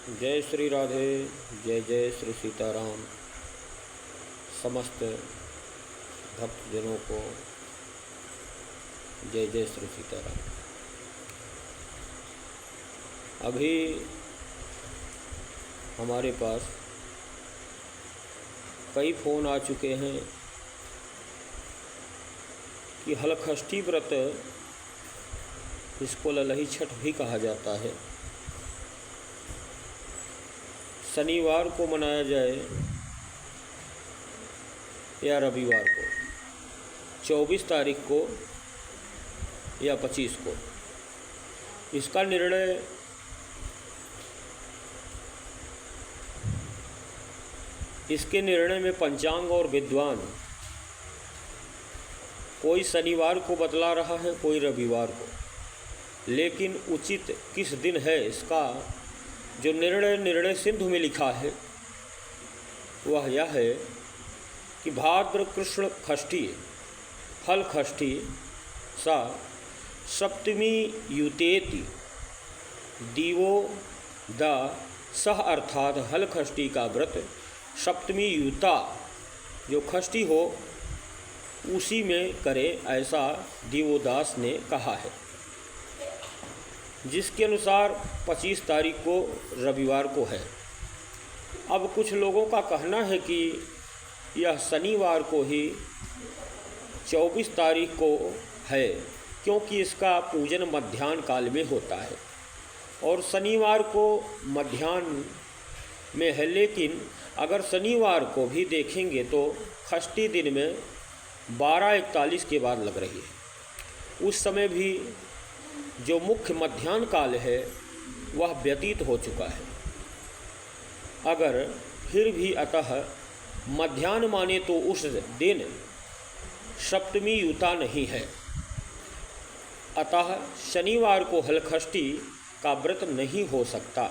जय श्री राधे। जय जय श्री सीताराम। समस्त भक्तजनों को जय जय श्री सीताराम। अभी हमारे पास कई फ़ोन आ चुके हैं कि हलखष्ठी व्रत, इसको ललही छठ भी कहा जाता है, शनिवार को मनाया जाए या रविवार को, 24 तारीख को या 25 को। इसका निर्णय इसके निर्णय में पंचांग और विद्वान कोई शनिवार को बतला रहा है, कोई रविवार को, लेकिन उचित किस दिन है इसका जो निर्णय सिंधु में लिखा है वह यह है कि भाद्र कृष्ण षष्ठी हल षष्ठी सा सप्तमी युतेति दीवो द सह, अर्थात हल षष्ठी का व्रत सप्तमी युता जो षष्ठी हो उसी में करे, ऐसा दिवोदास ने कहा है, जिसके अनुसार 25 तारीख को रविवार को है। अब कुछ लोगों का कहना है कि यह शनिवार को ही 24 तारीख को है, क्योंकि इसका पूजन मध्याह्न काल में होता है और शनिवार को मध्याह्न में है। लेकिन अगर शनिवार को भी देखेंगे तो षष्ठी दिन में 12:41 के बाद लग रही है। उस समय भी जो मुख्य मध्याह्न काल है वह व्यतीत हो चुका है। अगर फिर भी अतः मध्याह्न माने तो उस दिन सप्तमी युता नहीं है, अतः शनिवार को हलखष्ठी का व्रत नहीं हो सकता।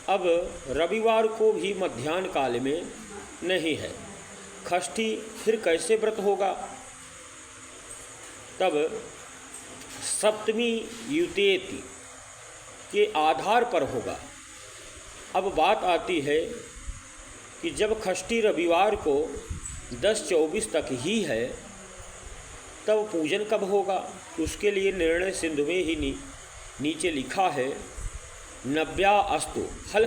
अब रविवार को भी मध्याह्न काल में नहीं है, षष्ठी फिर कैसे व्रत होगा? तब सप्तमी युतेति के आधार पर होगा। अब बात आती है कि जब षष्ठी रविवार को 10-24 तक ही है तब पूजन कब होगा? उसके लिए निर्णय सिंधु में ही नीचे लिखा है, नव्या अस्तु हल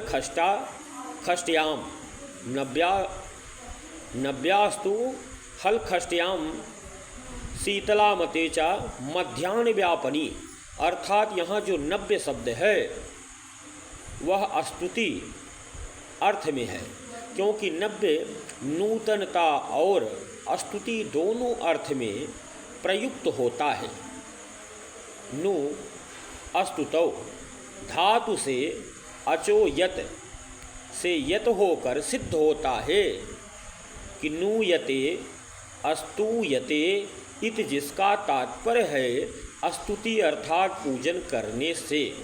षष्ट्याम नव्यास्तु हल षष्ट्याम शीतला मते चा मध्याह्न व्यापनी, अर्थात यहाँ जो नव्य शब्द है वह स्तुति अर्थ में है, क्योंकि नव्य नूतनता और स्तुति दोनों अर्थ में प्रयुक्त होता है। नु अस्तुतौ धातु से अचो यत से यत होकर सिद्ध होता है कि नूयते अस्तूयते इत, जिसका तात्पर्य है स्तुति अर्थात पूजन करने से।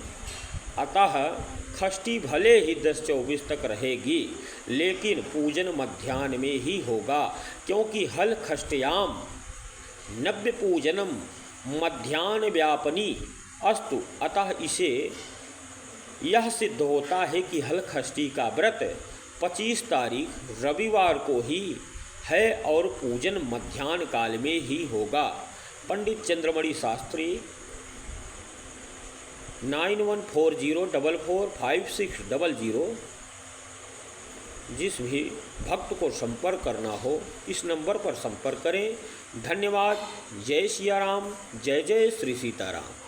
अतः षष्ठी भले ही 10-24 तक रहेगी, लेकिन पूजन मध्याह्न में ही होगा, क्योंकि हल षष्ट्याम नव्य पूजनम मध्याह्न व्यापनी अस्तु। अतः इसे यह सिद्ध होता है कि हल षष्ठी का व्रत 25 तारीख रविवार को ही है और पूजन मध्याह्न काल में ही होगा। पंडित चंद्रमणि शास्त्री 9140445600, जिस भी भक्त को संपर्क करना हो इस नंबर पर संपर्क करें। धन्यवाद। जय सिया राम। जय जय श्री सीताराम।